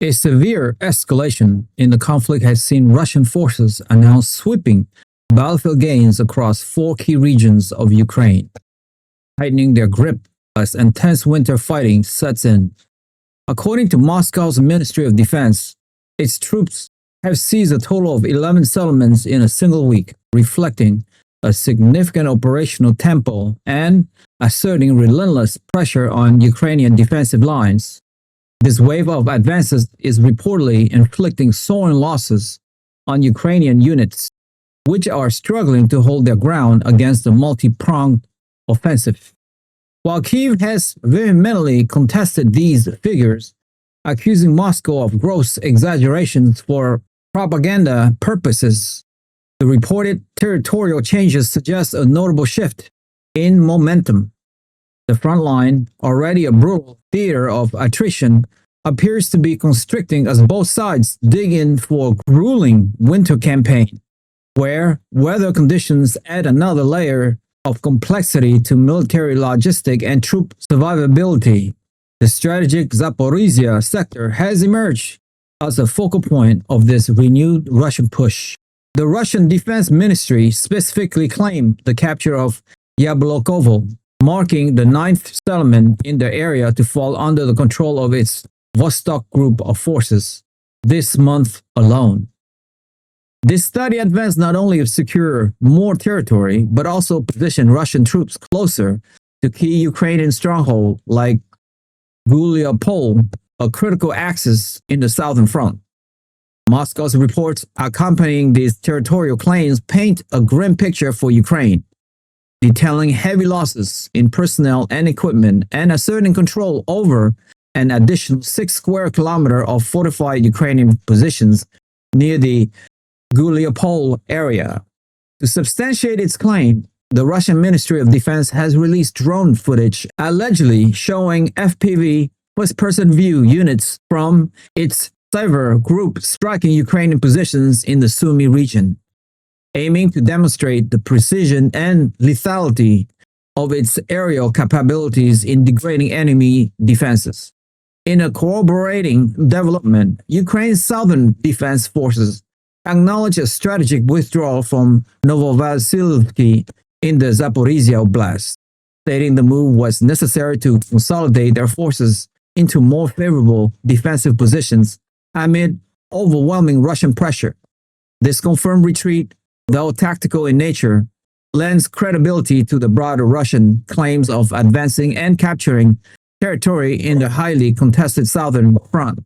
A severe escalation in the conflict has seen Russian forces announce sweeping battlefield gains across 4 key regions of Ukraine, tightening their grip as intense winter fighting sets in. According to Moscow's Ministry of Defense, its troops have seized a total of 11 settlements in a single week, reflecting a significant operational tempo and asserting relentless pressure on Ukrainian defensive lines. This wave of advances is reportedly inflicting soaring losses on Ukrainian units, which are struggling to hold their ground against the multi-pronged offensive. While Kyiv has vehemently contested these figures, accusing Moscow of gross exaggerations for propaganda purposes, the reported territorial changes suggest a notable shift in momentum. The front line, already a brutal theater of attrition, appears to be constricting as both sides dig in for a grueling winter campaign, where weather conditions add another layer of complexity to military logistic and troop survivability. The strategic Zaporizhzhia sector has emerged as a focal point of this renewed Russian push. The Russian Defense Ministry specifically claimed the capture of Yablokovo, marking the 9th settlement in the area to fall under the control of its Vostok group of forces this month alone. This steady advance not only secure more territory, but also position Russian troops closer to key Ukrainian strongholds like Guliopol, a critical axis in the southern front. Moscow's reports accompanying these territorial claims paint a grim picture for Ukraine, detailing heavy losses in personnel and equipment and asserting control over an additional 6 square kilometers of fortified Ukrainian positions near the Guliopol area. To substantiate its claim, the Russian Ministry of Defense has released drone footage allegedly showing FPV first-person view units from its Sever group striking Ukrainian positions in the Sumy region, aiming to demonstrate the precision and lethality of its aerial capabilities in degrading enemy defenses. In a corroborating development, Ukraine's southern defense forces acknowledged a strategic withdrawal from Novovasilivki in the Zaporizhzhia Oblast, stating the move was necessary to consolidate their forces into more favorable defensive positions amid overwhelming Russian pressure. This confirmed retreat, though tactical in nature, lends credibility to the broader Russian claims of advancing and capturing territory in the highly contested southern front.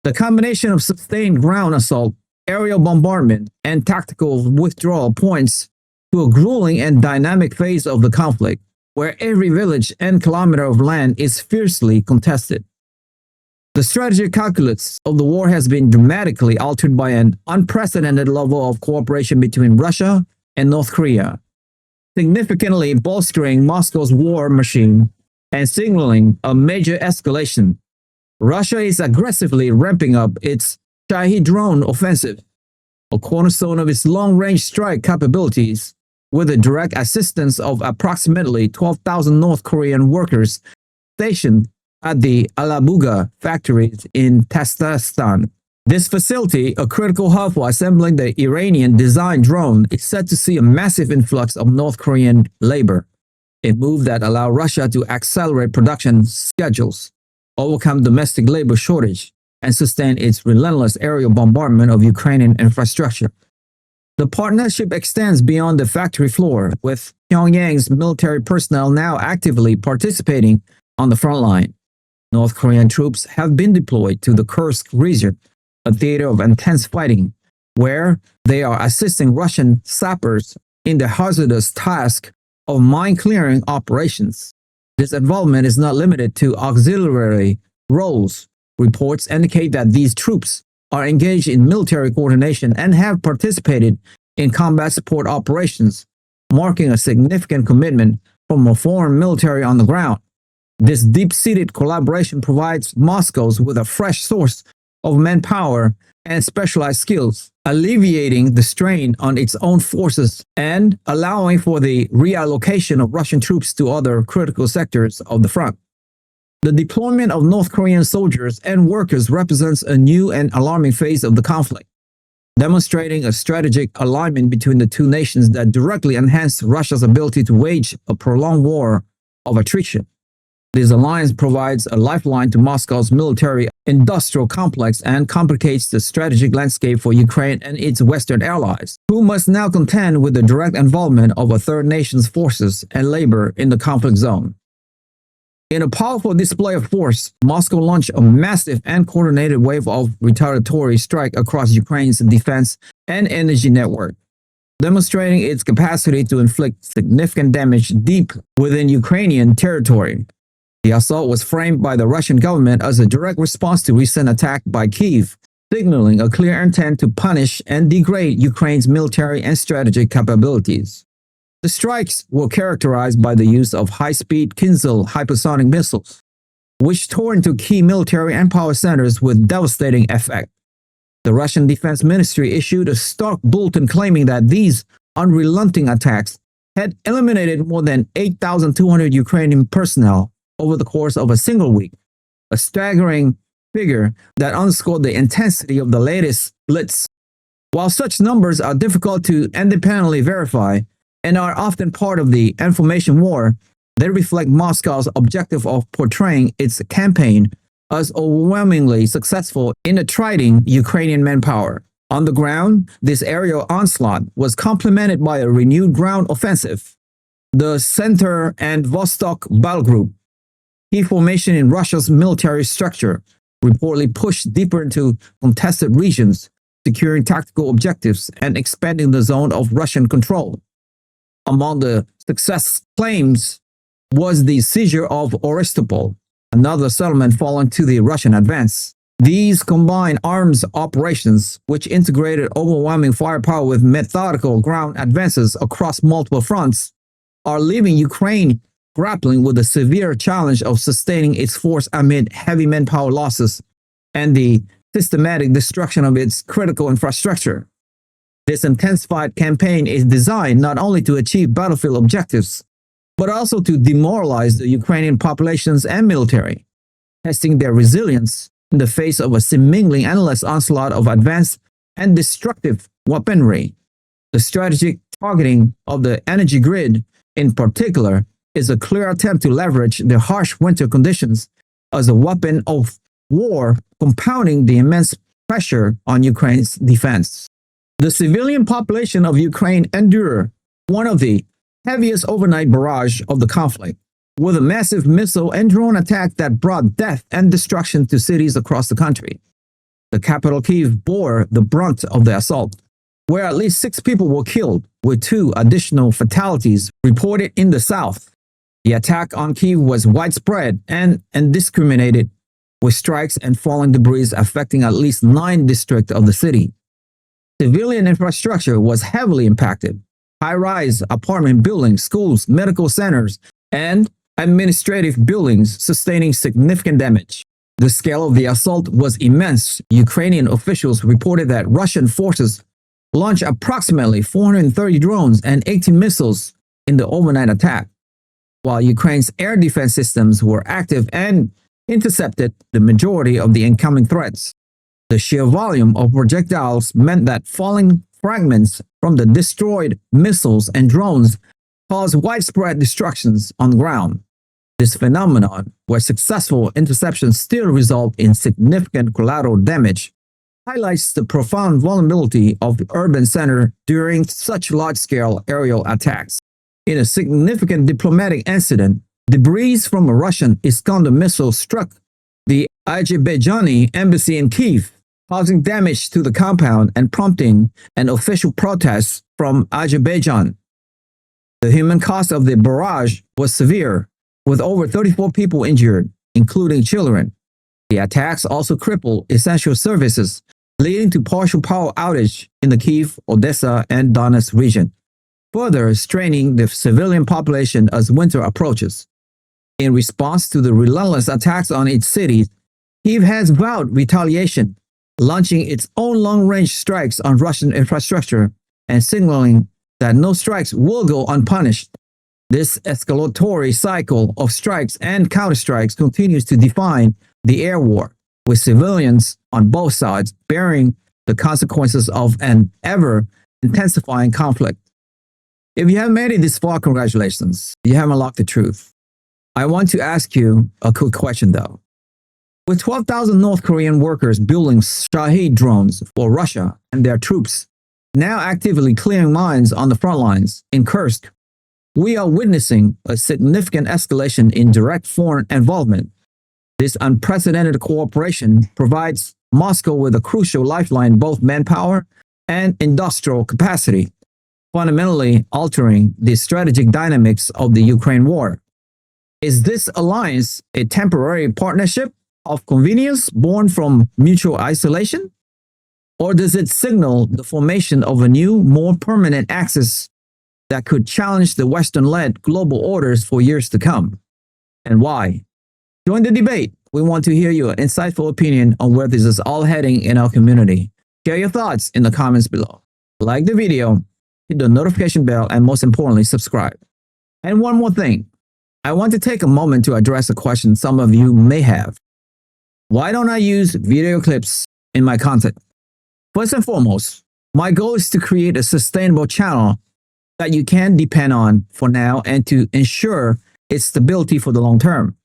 The combination of sustained ground assault, aerial bombardment, and tactical withdrawal points to a grueling and dynamic phase of the conflict, where every village and kilometer of land is fiercely contested. The strategic calculus of the war has been dramatically altered by an unprecedented level of cooperation between Russia and North Korea, significantly bolstering Moscow's war machine and signaling a major escalation. Russia is aggressively ramping up its Shahed drone offensive, a cornerstone of its long-range strike capabilities, with the direct assistance of approximately 12,000 North Korean workers stationed at the Alabuga factories in Tatarstan. This facility, a critical hub for assembling the Iranian-designed drone, is set to see a massive influx of North Korean labor, a move that allows Russia to accelerate production schedules, overcome domestic labor shortage, and sustain its relentless aerial bombardment of Ukrainian infrastructure. The partnership extends beyond the factory floor, with Pyongyang's military personnel now actively participating on the front line. North Korean troops have been deployed to the Kursk region, a theater of intense fighting, where they are assisting Russian sappers in the hazardous task of mine-clearing operations. This involvement is not limited to auxiliary roles. Reports indicate that these troops are engaged in military coordination and have participated in combat support operations, marking a significant commitment from a foreign military on the ground. This deep-seated collaboration provides Moscow with a fresh source of manpower and specialized skills, alleviating the strain on its own forces and allowing for the reallocation of Russian troops to other critical sectors of the front. The deployment of North Korean soldiers and workers represents a new and alarming phase of the conflict, demonstrating a strategic alignment between the two nations that directly enhanced Russia's ability to wage a prolonged war of attrition. This alliance provides a lifeline to Moscow's military-industrial complex and complicates the strategic landscape for Ukraine and its Western allies, who must now contend with the direct involvement of a third nation's forces and labor in the conflict zone. In a powerful display of force, Moscow launched a massive and coordinated wave of retaliatory strike across Ukraine's defense and energy network, demonstrating its capacity to inflict significant damage deep within Ukrainian territory. The assault was framed by the Russian government as a direct response to recent attack by Kyiv, signaling a clear intent to punish and degrade Ukraine's military and strategic capabilities. The strikes were characterized by the use of high-speed Kinzhal hypersonic missiles, which tore into key military and power centers with devastating effect. The Russian Defense Ministry issued a stark bulletin claiming that these unrelenting attacks had eliminated more than 8,200 Ukrainian personnel over the course of a single week, a staggering figure that underscored the intensity of the latest Blitz. While such numbers are difficult to independently verify and are often part of the information war, they reflect Moscow's objective of portraying its campaign as overwhelmingly successful in attriting Ukrainian manpower. On the ground, this aerial onslaught was complemented by a renewed ground offensive. The Center and Vostok Battle Group, key formation in Russia's military structure, reportedly pushed deeper into contested regions, securing tactical objectives and expanding the zone of Russian control. Among the success claims was the seizure of Orestopol, another settlement following to the Russian advance. These combined arms operations, which integrated overwhelming firepower with methodical ground advances across multiple fronts, are leaving Ukraine grappling with the severe challenge of sustaining its force amid heavy manpower losses and the systematic destruction of its critical infrastructure. This intensified campaign is designed not only to achieve battlefield objectives, but also to demoralize the Ukrainian populations and military, testing their resilience in the face of a seemingly endless onslaught of advanced and destructive weaponry. The strategic targeting of the energy grid, in particular, is a clear attempt to leverage the harsh winter conditions as a weapon of war, compounding the immense pressure on Ukraine's defense. The civilian population of Ukraine endured one of the heaviest overnight barrage of the conflict, with a massive missile and drone attack that brought death and destruction to cities across the country. The capital Kyiv bore the brunt of the assault, where at least 6 people were killed, with 2 additional fatalities reported in the south. The attack on Kyiv was widespread and indiscriminated, with strikes and falling debris affecting at least 9 districts of the city. Civilian infrastructure was heavily impacted. High-rise apartment buildings, schools, medical centers, and administrative buildings sustaining significant damage. The scale of the assault was immense. Ukrainian officials reported that Russian forces launched approximately 430 drones and 18 missiles in the overnight attack, while Ukraine's air defense systems were active and intercepted the majority of the incoming threats. The sheer volume of projectiles meant that falling fragments from the destroyed missiles and drones caused widespread destructions on the ground. This phenomenon, where successful interceptions still result in significant collateral damage, highlights the profound vulnerability of the urban center during such large-scale aerial attacks. In a significant diplomatic incident, debris from a Russian Iskander missile struck the Azerbaijani embassy in Kyiv, causing damage to the compound and prompting an official protest from Azerbaijan. The human cost of the barrage was severe, with over 34 people injured, including children. The attacks also crippled essential services, leading to partial power outage in the Kyiv, Odessa, and Donetsk region, further straining the civilian population as winter approaches. In response to the relentless attacks on its cities, Kyiv has vowed retaliation, launching its own long-range strikes on Russian infrastructure and signaling that no strikes will go unpunished. This escalatory cycle of strikes and counterstrikes continues to define the air war, with civilians on both sides bearing the consequences of an ever-intensifying conflict. If you haven't made it this far, congratulations. You haven't unlocked the truth. I want to ask you a quick question, though. With 12,000 North Korean workers building Shahed drones for Russia and their troops now actively clearing mines on the front lines in Kursk, we are witnessing a significant escalation in direct foreign involvement. This unprecedented cooperation provides Moscow with a crucial lifeline in both manpower and industrial capacity, fundamentally altering the strategic dynamics of the Ukraine war. Is this alliance a temporary partnership of convenience born from mutual isolation? Or does it signal the formation of a new, more permanent axis that could challenge the Western-led global orders for years to come? And why? Join the debate. We want to hear your insightful opinion on where this is all heading in our community. Share your thoughts in the comments below. Like the video, hit the notification bell, and most importantly, subscribe. And one more thing. I want to take a moment to address a question some of you may have. Why don't I use video clips in my content? First and foremost, my goal is to create a sustainable channel that you can depend on for now and to ensure its stability for the long term.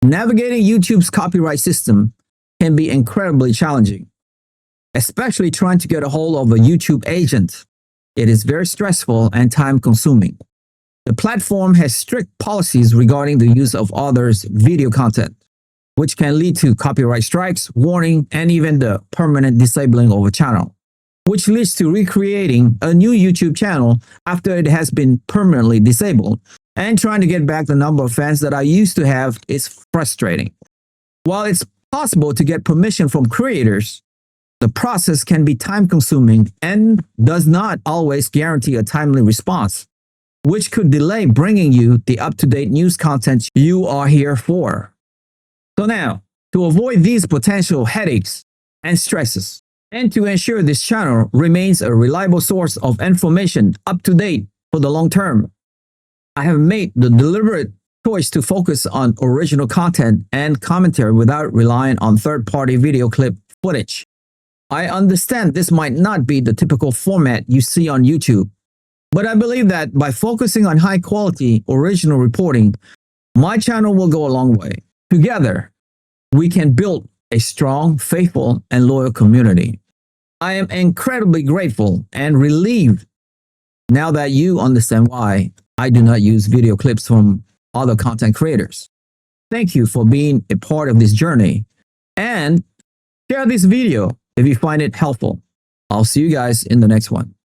Navigating YouTube's copyright system can be incredibly challenging, especially trying to get a hold of a YouTube agent. It is very stressful and time-consuming. The platform has strict policies regarding the use of others' video content, which can lead to copyright strikes, warning, and even the permanent disabling of a channel, which leads to recreating a new YouTube channel after it has been permanently disabled, and trying to get back the number of fans that I used to have is frustrating. While it's possible to get permission from creators, the process can be time-consuming and does not always guarantee a timely response, which could delay bringing you the up-to-date news content you are here for. So now, to avoid these potential headaches and stresses, and to ensure this channel remains a reliable source of information up-to-date for the long term, I have made the deliberate choice to focus on original content and commentary without relying on third-party video clip footage. I understand this might not be the typical format you see on YouTube, but I believe that by focusing on high-quality original reporting, my channel will go a long way. Together, we can build a strong, faithful, and loyal community. I am incredibly grateful and relieved now that you understand why I do not use video clips from other content creators. Thank you for being a part of this journey, and share this video if you find it helpful. I'll see you guys in the next one.